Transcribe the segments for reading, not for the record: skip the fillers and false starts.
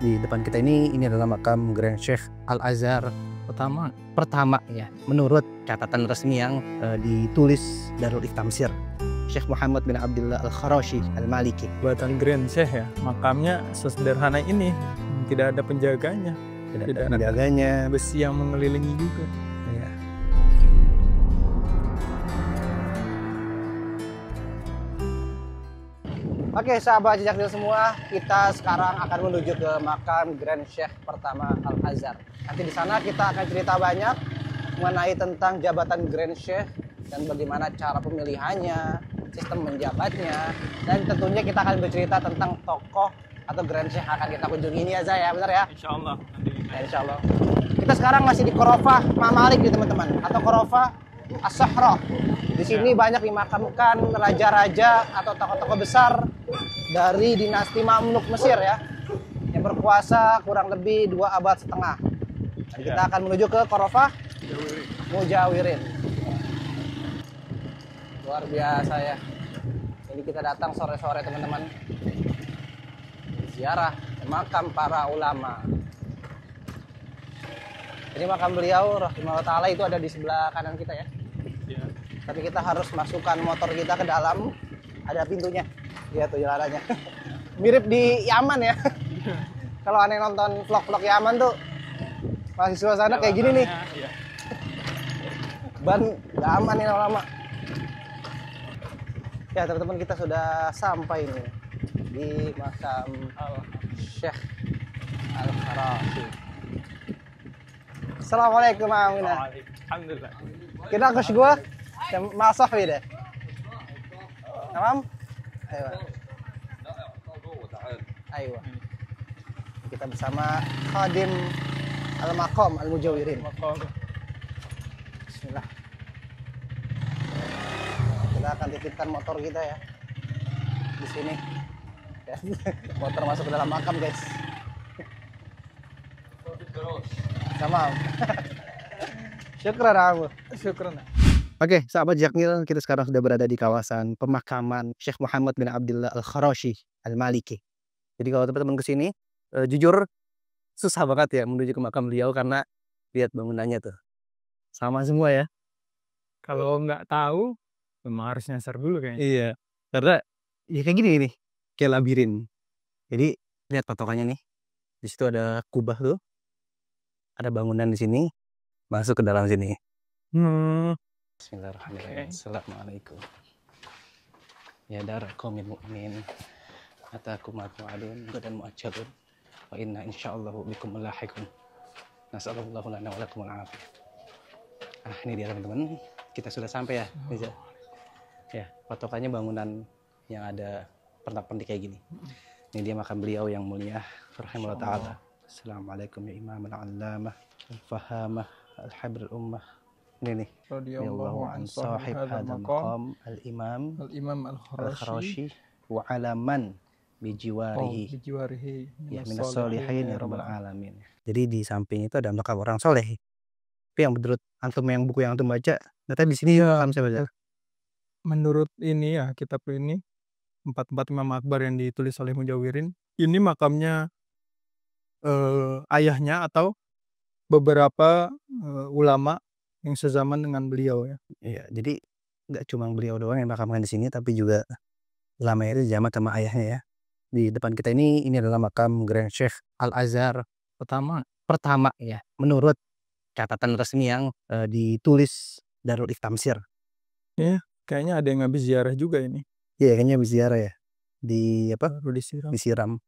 Di depan kita ini adalah makam Grand Sheikh Al-Azhar pertama ya, menurut catatan resmi yang ditulis Darul Iftamsir, Syekh Muhammad bin Abdullah Al-Kharashi Al-Maliki. Buatan Grand Sheikh ya, makamnya sesederhana ini, tidak ada penjaganya, Tidak ada penjaganya, besi yang mengelilingi juga. ya. Oke sahabat jejak semua, kita sekarang akan menuju ke makam Grand Sheikh pertama Al-Azhar. Nanti di sana kita akan cerita banyak mengenai tentang jabatan Grand Sheikh dan bagaimana cara pemilihannya, sistem menjabatnya, dan tentunya kita akan bercerita tentang tokoh atau Grand Sheikh akan kita kunjungi ini ya Zay, ya benar ya? Insya Allah. Ya, insya Allah. Kita sekarang masih di Korofah Mamalik nih teman-teman, atau Korofah As-Sahra. Di sini banyak dimakamkan raja-raja atau tokoh-tokoh besar dari dinasti Mamluk Mesir ya, yang berkuasa kurang lebih 2 abad setengah. Dan kita akan menuju ke Korofah Mujawirin. Luar biasa ya. Jadi kita datang sore-sore teman-teman, ziarah makam para ulama. Jadi makam beliau rahimahullah ta'ala itu ada di sebelah kanan kita ya. Tapi kita harus masukkan motor kita ke dalam, ada pintunya. Lihat tuh jalanannya. Mirip di Yaman ya. Kalau aneh nonton vlog-vlog Yaman tuh masih suasana kayak gini nih. Ya. Ban gak aman nih lama-lama. Ya teman-teman, kita sudah sampai nih di makam Syekh Al-Kharashi. Assalamualaikum Aminah. Alhamdulillah. Kita ke gua مع صاحبي ده تمام ايوه kita bersama khadim al-maqam al-mujawirin. Bismillah, kita akan titipkan motor kita ya di sini ya. Motor masuk ke dalam makam guys, sama. Syukran aku. Syukran. Oke, sahabat Jakmil, kita sekarang sudah berada di kawasan pemakaman Syekh Muhammad bin Abdullah Al-Kharashi Al-Maliki. Jadi kalau teman-teman kesini, jujur susah banget ya menuju ke makam beliau karena lihat bangunannya tuh sama semua ya. Kalau nggak tahu, memang harus nyasar dulu kayaknya. Iya, karena ya kayak gini nih, kayak labirin. Jadi lihat patokannya nih, di situ ada kubah tuh, ada bangunan di sini, masuk ke dalam sini. Bismillahirrahmanirrahim. Assalamualaikum. Ya dar qaumin mu'min atakum atu'adun dan mu'ajjalun wa inna insyaallah bikum lahiqun. Nasallallahu lana wa lakum al-afiyah. Ini dia teman-teman. Kita sudah sampai ya. Ya, patokannya bangunan yang ada pernak-pernik kayak gini. Ini dia makam beliau yang mulia rahimahullah taala. Assalamualaikum ya Imam al-Allamah al-Fahamah al-Habr al-Ummah. Ini nih, radhiyallahu an sahib hadzal maqam al-Imam al-Kharashi wa alaman bijiwarihi ya minas sholihin ya rabbal alamin. Jadi di samping itu ada makam orang soleh. Tapi yang menurut antum yang buku yang antum baca, ternyata di sini makam saya baca. Menurut ini ya, kitab ini 4 Imam Akbar yang ditulis oleh Mujawirin, ini makamnya ayahnya atau beberapa ulama yang sezaman dengan beliau ya. Iya, jadi nggak cuma beliau doang yang makamkan di sini, tapi juga ulama itu zaman sama ayahnya ya. Di depan kita ini adalah makam Grand Sheikh Al-Azhar pertama ya, menurut catatan resmi yang ditulis Darul Iftamsir. Ya, kayaknya ada yang habis ziarah juga ini. Iya, kayaknya habis ziarah ya. Di apa? Baru disiram. Disiram.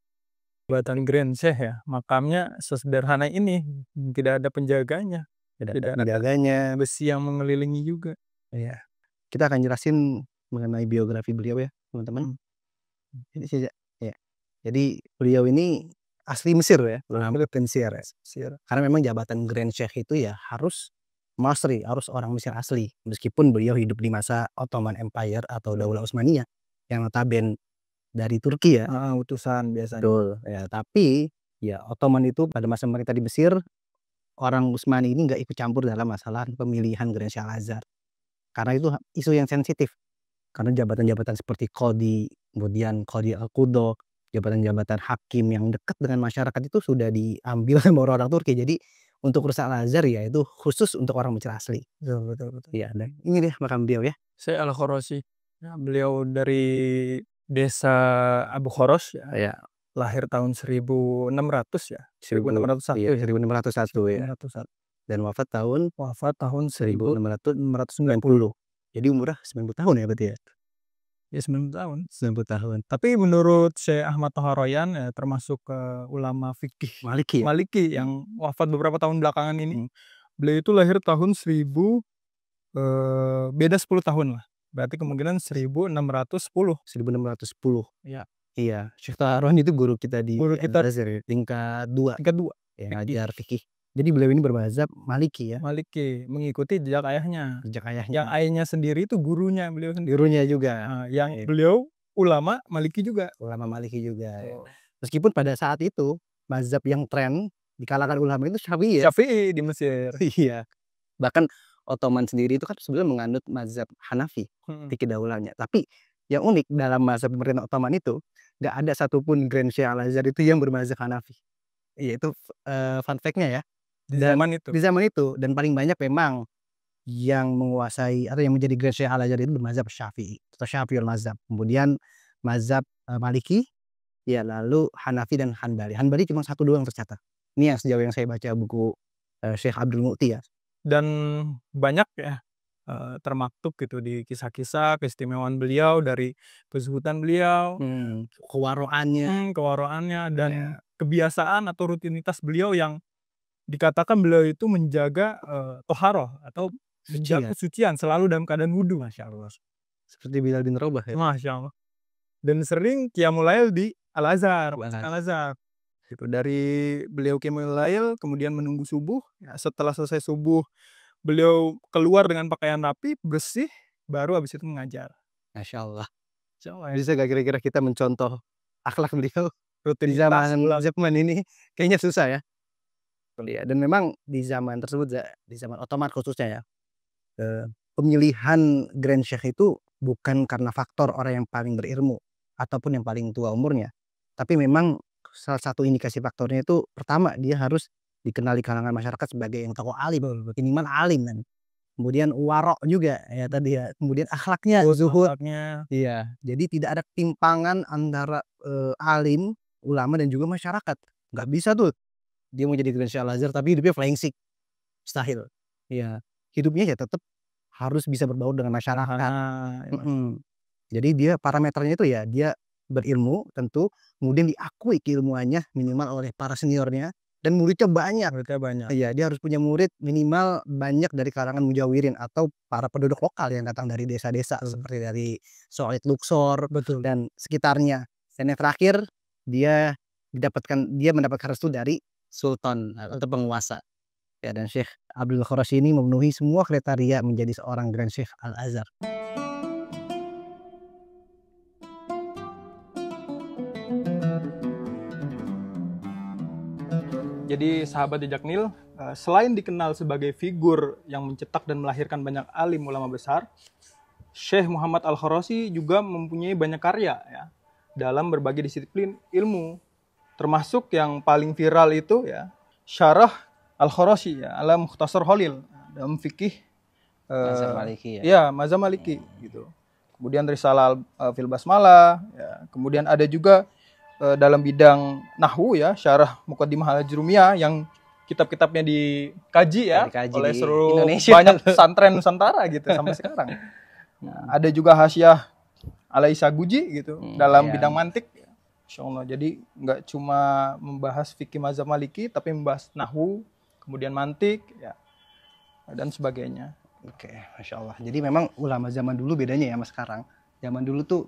Buatan Grand Sheikh ya, makamnya sesederhana ini, tidak ada penjaganya. Tidak ada penjaganya, besi yang mengelilingi juga. Iya. Kita akan jelasin mengenai biografi beliau ya, teman-teman. Jadi beliau ini asli Mesir ya, Mesir ya. Karena memang jabatan Grand Sheikh itu ya harus Masri, harus orang Mesir asli. Meskipun beliau hidup di masa Ottoman Empire atau Daulah Utsmaniyah yang notabene dari Turki ya. Utusan biasanya. Betul. Ya, tapi ya Ottoman itu pada masa mereka di Mesir, orang Utsmani ini nggak ikut campur dalam masalah pemilihan Grand Sheikh Al-Azhar. Karena itu isu yang sensitif. Karena jabatan-jabatan seperti Qadi, kemudian Qadi Al-Qudha, jabatan-jabatan hakim yang dekat dengan masyarakat itu sudah diambil sama orang-orang Turki. Jadi untuk Urus Al-Azhar ya itu khusus untuk orang Mesir asli. Betul. Iya, dan ini deh makam beliau ya. Saya Al-Khoroshi. Ya, beliau dari desa Abu Khoros ya. Ya, Lahir tahun 1600 ya. 1601 iya, ya. 1601 ya. 1601. Dan wafat tahun Wafat tahun 1690. Jadi umurnya 90 tahun ya berarti ya. ya 90 tahun. 90 tahun. Tapi menurut Syekh Ahmad Toharoyan ya, termasuk ulama fikih Maliki ya. Maliki yang wafat beberapa tahun belakangan ini. Beliau itu lahir tahun 1000 beda 10 tahun lah. Berarti kemungkinan 1610. 1610. Iya. Iya, Syekh Toharoyan itu guru kita di Guru kita Al-Azhar ya, tingkat 2 tingkat 2. yang ngajar fikih. Jadi beliau ini bermazhab Maliki ya. Maliki mengikuti jejak ayahnya. Jejak ayahnya. Yang ayahnya sendiri itu gurunya beliau sendiri. Gurunya juga. Nah, yang Iya. beliau ulama Maliki juga. Ulama Maliki juga. Ya. Oh. Meskipun pada saat itu mazhab yang tren di kalangan ulama itu Syafi'i ya. Syafi'i di Mesir. Iya. Bahkan Ottoman sendiri itu kan sebenarnya menganut mazhab Hanafi fikih daulahnya. Tapi yang unik dalam mazhab pemerintah Ottoman itu nggak ada satupun Grand Syekh Al-Azhar itu yang bermazhab Hanafi. Iya, itu fun fact-nya ya. Di zaman itu. Di zaman itu, dan paling banyak memang yang menguasai atau yang menjadi Grand Syekh Al-Azhar itu bermazhab Syafi'i atau Syafi'ul mazhab. Kemudian mazhab Maliki, ya, lalu Hanafi dan Hanbali. Hanbali cuma satu doang tercatat. Ini yang sejauh yang saya baca buku Syekh Abdul Mu'ti ya. Dan banyak ya termaktub gitu di kisah-kisah keistimewaan beliau, dari kezuhudan beliau, kewaroannya dan kebiasaan atau rutinitas beliau yang dikatakan beliau itu menjaga toharoh atau menjaga kesucian, selalu dalam keadaan wudhu. Masya Allah. Seperti Bilal bin Rabah ya. Masya Allah. Dan sering qiyamul lail di Al-Azhar. Gitu. Dari beliau qiyamul lail kemudian menunggu subuh. Ya, setelah selesai subuh beliau keluar dengan pakaian rapi, bersih, baru habis itu mengajar. Masya Allah. Ya. Bisa gak kira-kira kita mencontoh akhlak beliau di Rutinitas zaman ini? Kayaknya susah ya. Ya, dan memang di zaman tersebut, di zaman Ottoman khususnya ya, pemilihan Grand Syekh itu bukan karena faktor orang yang paling berilmu ataupun yang paling tua umurnya, tapi memang salah satu indikasi faktornya itu pertama dia harus dikenali kalangan masyarakat sebagai yang tokoh alim, minimal alim kan. Kemudian warok juga ya tadi ya, kemudian akhlaknya zuhud. Iya, jadi tidak ada timpangan antara alim, ulama dan juga masyarakat. Nggak bisa tuh dia mau jadi Grand Syekh Al-Azhar tapi hidupnya flying sick, mustahil. Iya, hidupnya ya tetap harus bisa berbaur dengan masyarakat. Jadi dia parameternya itu ya dia berilmu tentu, kemudian diakui keilmuannya minimal oleh para seniornya, dan muridnya banyak. Iya, dia harus punya murid minimal banyak dari kalangan mujawirin atau para penduduk lokal yang datang dari desa-desa seperti dari Solid, Luxor dan sekitarnya. Dan yang terakhir dia mendapatkan restu dari sultan atau penguasa. Ya, dan Syekh Abdul Khoroshi ini memenuhi semua kriteria menjadi seorang Grand Syekh Al-Azhar. Jadi sahabat Jejak Nil, selain dikenal sebagai figur yang mencetak dan melahirkan banyak alim ulama besar, Syekh Muhammad Al-Khoroshi juga mempunyai banyak karya ya dalam berbagai disiplin ilmu, termasuk yang paling viral itu ya Syarah Al-Khoroshi ya ala Mukhtasar Khalil dalam fikih mazhab Maliki ya. Ya, mazhab Maliki gitu. Kemudian Risalah fil Basmalah ya. Kemudian ada juga dalam bidang nahwu ya, Syarah Muqaddimah Al-Ajrumiyah yang kitab-kitabnya dikaji ya oleh seluruh Indonesia. Banyak pesantren Nusantara gitu sampai sekarang. Nah, ada juga Hasyiah Al-Isa Guji gitu dalam bidang mantik. Insyaallah. Jadi nggak cuma membahas fikih mazhab Maliki tapi membahas nahwu, kemudian mantik ya dan sebagainya. Oke, Masya Allah. Jadi memang ulama zaman dulu bedanya ya sama sekarang. Zaman dulu tuh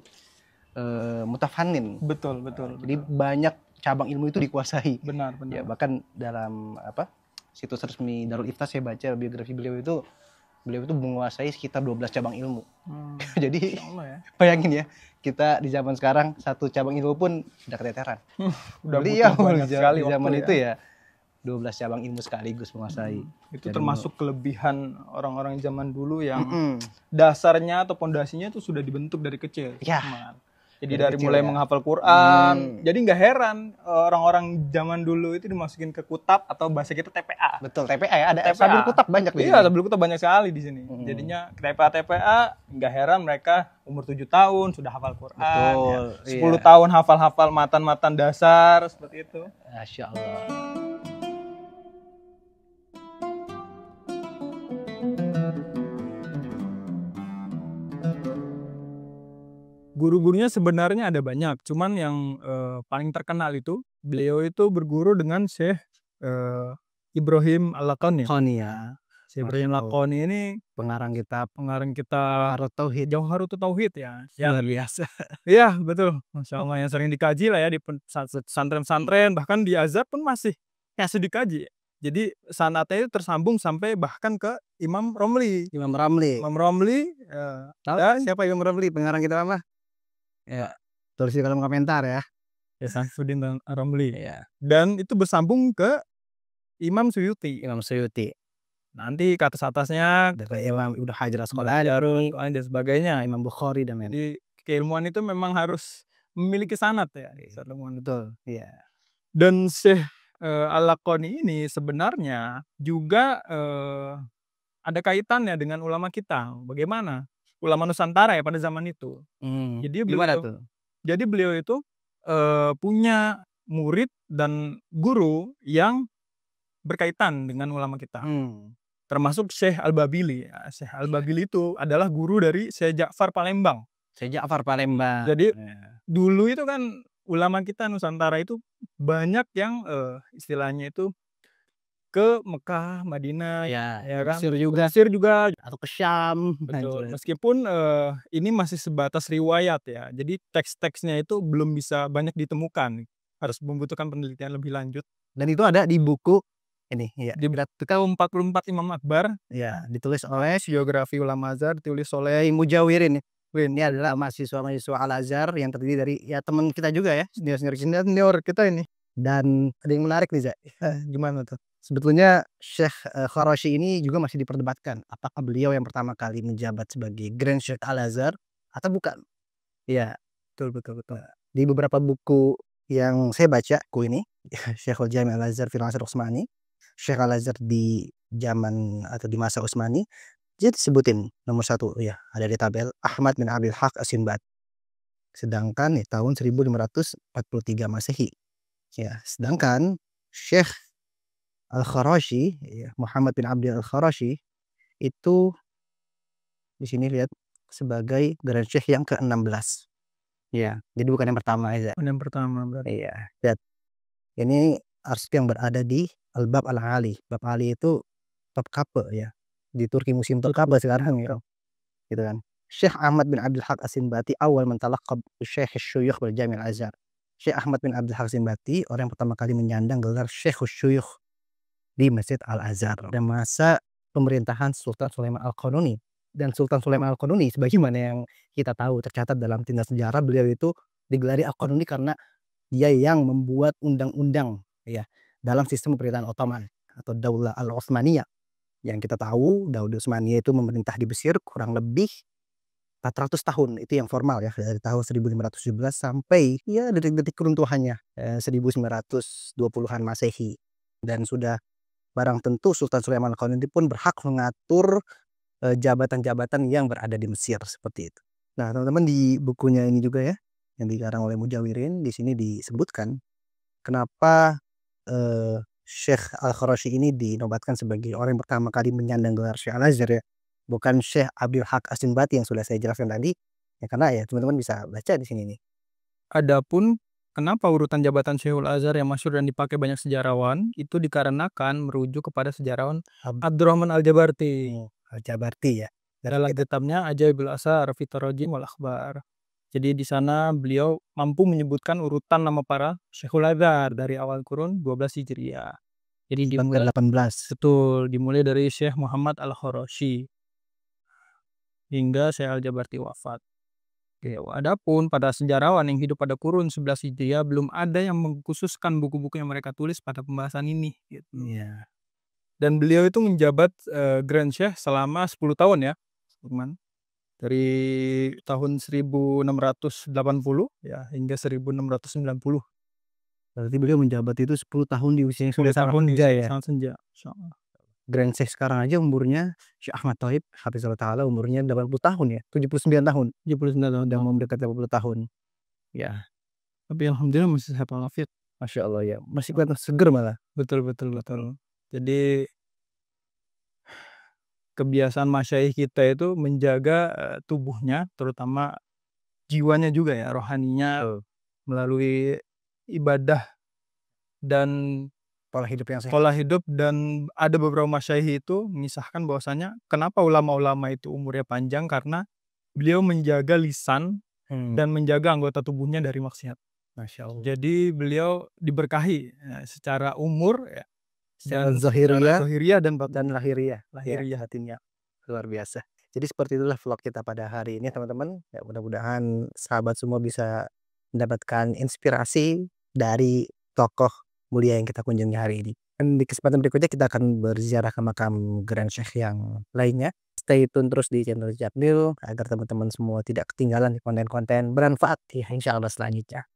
mutafannin. Betul. Jadi banyak cabang ilmu itu dikuasai. Benar. Ya, bahkan dalam situs resmi Darul Ifta saya baca biografi beliau itu menguasai sekitar 12 cabang ilmu. Jadi ya. Bayangin ya, kita di zaman sekarang satu cabang ilmu pun udah keteteran. Udah beliau banyak sekali di zaman waktu itu ya 12 cabang ilmu sekaligus menguasai. Itu termasuk kelebihan orang-orang zaman dulu yang dasarnya atau pondasinya itu sudah dibentuk dari kecil. Ya. Jadi Dari dari kecil mulai ya. menghafal Quran. Jadi nggak heran orang-orang zaman dulu itu dimasukin ke kutab atau bahasa kita TPA. Betul, TPA ya, ada TPA. sabir kutab banyak di Iya, sini. sabir kutab banyak sekali di sini. Jadinya TPA nggak heran mereka umur 7 tahun sudah hafal Quran. Betul, Ya. 10 tahun hafal-hafal matan-matan dasar seperti itu. Masya Allah. Guru-gurunya sebenarnya ada banyak, cuman yang paling terkenal itu beliau itu berguru dengan Syekh Ibrahim Al-Laqani. Konia, Syekh Ibrahim Al-Laqani ini pengarang kitab pengarang kita Harut Tauhid. Jauharut Tauhid ya. Luar biasa. Iya, betul. Masya Allah, yang sering dikaji lah ya di pesantren-pesantren, bahkan di Azhar pun masih dikaji. Jadi sanatnya itu tersambung sampai bahkan ke Imam Romli. Imam Ramli. Imam Romli Tahu dan siapa Imam Ramli? Pengarang kitab apa? Ya, tulis di kolom komentar ya. ya Samsudin dan Romli. Iya, Dan itu bersambung ke Imam Suyuti. Imam Suyuti. Nanti ke atas-atasnya Dari Imam Ibnu Hajar Asqalani, Jarul dan sebagainya. Imam Bukhari dan lain. Jadi keilmuan itu memang harus memiliki sanad ya. Betul, iya. Dan Syekh Al-Laqani ini sebenarnya juga ada kaitannya dengan ulama kita. Bagaimana? Ulama Nusantara ya pada zaman itu. Jadi Gimana beliau, tuh? jadi beliau itu punya murid dan guru yang berkaitan dengan ulama kita. Termasuk Syekh Al-Babili. Ya, Syekh Al-Babili itu adalah guru dari Syekh Ja'far Palembang. Syekh Ja'far Palembang. Jadi Ya. dulu itu kan ulama kita Nusantara itu banyak yang istilahnya itu ke Mekah, Madinah, Ya, ya kan? Mesir juga Mesir juga. atau ke Syam. Betul. Meskipun ini masih sebatas riwayat ya. Jadi teks-teksnya itu belum bisa banyak ditemukan. Harus membutuhkan penelitian lebih lanjut. Dan itu ada di buku ini ya. Di Kitab 44 Imam Akbar, Ya, ditulis oleh Biografi Ulama Azhar, ditulis oleh Mujawirin. Ini adalah mahasiswa-mahasiswa Al-Azhar yang terdiri dari ya teman kita juga ya, senior kita ini. Dan ada yang menarik nih, Zak. gimana tuh? Sebetulnya Syekh Kharashi ini juga masih diperdebatkan. Apakah beliau yang pertama kali menjabat sebagai Grand Syekh Al-Azhar atau bukan? Ya, Betul. di beberapa buku yang saya baca, buku ini Syekhul Jami Al-Azhar fil Asr Utsmani, Syekh Al-Azhar di zaman atau di masa Utsmani, dia disebutin nomor 1 ya, ada di tabel Ahmad bin Abdul Haq As-Sinbad. Sedangkan tahun 1543 Masehi. Ya, sedangkan Syekh Al-Kharashi, ya, Muhammad bin Abdul Al-Kharashi itu di sini lihat sebagai Grand Syekh yang ke-16. Ya, jadi bukan yang pertama ya. Yang pertama berarti. Iya, lihat. Ini arsip yang berada di Al-Bab Al-Ali. Bab Ali itu Topkapi ya. Di Turki musim Topkapi sekarang ya. Gitu kan. Syekh Ahmad bin Abdul Haq As-Sinbati awal mentalaqab Syekh Syuyukh bil Jami' Al-Azhar. Syekh Ahmad bin Abdul Haq As-Sinbati orang yang pertama kali menyandang gelar Syekh Syuyukh di Masjid Al-Azhar pada masa pemerintahan Sultan Sulaiman Al-Qanuni. Dan Sultan Sulaiman Al-Qanuni sebagaimana yang kita tahu tercatat dalam tindak sejarah, beliau itu digelari Al-Qanuni karena dia yang membuat undang-undang ya dalam sistem pemerintahan Ottoman atau Daulah Al-Utsmaniyah. Yang kita tahu Daulah Utsmaniyah itu memerintah di Mesir kurang lebih 400 tahun, itu yang formal ya, dari tahun 1517 sampai ya detik-detik keruntuhannya 1920-an Masehi. Dan sudah barang tentu Sultan Sulaiman Al-Qanuni pun berhak mengatur jabatan-jabatan yang berada di Mesir seperti itu. Nah, teman-teman, di bukunya ini juga ya yang dikarang oleh Mujawirin, di sini disebutkan kenapa Syekh Al-Kharashi ini dinobatkan sebagai orang yang pertama kali menyandang gelar Syekh Al-Azhar ya. Bukan Syekh Abdul Haq As-Sinbati yang sudah saya jelaskan tadi. Ya, karena ya teman-teman bisa baca di sini nih. Adapun kenapa urutan jabatan Syekhul Azhar yang masyhur dan dipakai banyak sejarawan itu dikarenakan merujuk kepada sejarawan Abdurrahman Al-Jabarti. Al-Jabarti ya. Dalam kitabnya Ajaibul Asar fi Tarajim wal Akhbar. Jadi di sana beliau mampu menyebutkan urutan nama para Syekhul Azhar dari awal kurun 12 Hijriah. Jadi dimulai 18. betul, dimulai dari Syekh Muhammad Al-Kharashi hingga Syekh Al-Jabarti wafat. Oke, adapun pada sejarawan yang hidup pada kurun 11 Hijriah belum ada yang mengkhususkan buku-buku yang mereka tulis pada pembahasan ini gitu. Iya. Dan beliau itu menjabat Grand Syekh selama 10 tahun ya, teman. dari tahun 1680 ya hingga 1690. Berarti beliau menjabat itu 10 tahun di usia yang 10 sudah sangat tahun senja ya. sangat senja. Insyaallah. Grand Sheikh sekarang aja umurnya, Syekh Ahmad Thohib hafizahullah taala umurnya 80 tahun ya, 79 tahun. 79 tahun. Udah mau mendekati 80 tahun. Ya, Tapi alhamdulillah masih sehat walafiat. Masya Allah ya. Masih kelihatan seger malah. Betul. Jadi kebiasaan masyayikh kita itu menjaga tubuhnya, terutama jiwanya juga ya, rohaninya Betul. melalui ibadah dan Pola hidup yang sehat. pola hidup. Dan ada beberapa masyayikh itu mengisahkan bahwasanya kenapa ulama-ulama itu umurnya panjang, karena beliau menjaga lisan dan menjaga anggota tubuhnya dari maksiat. Masya Allah. Jadi beliau diberkahi secara umur ya, Secara dan zahiriyah zahiriyah dan dan lahiriah. lahiriah. Batinnya. Luar biasa. Jadi seperti itulah vlog kita pada hari ini teman-teman. Ya, mudah-mudahan sahabat semua bisa mendapatkan inspirasi dari tokoh mulia yang kita kunjungi hari ini. Dan di kesempatan berikutnya kita akan berziarah ke makam Grand Sheikh yang lainnya. Stay tune terus di channel Japnil agar teman-teman semua tidak ketinggalan di konten-konten bermanfaat ya insya Allah selanjutnya.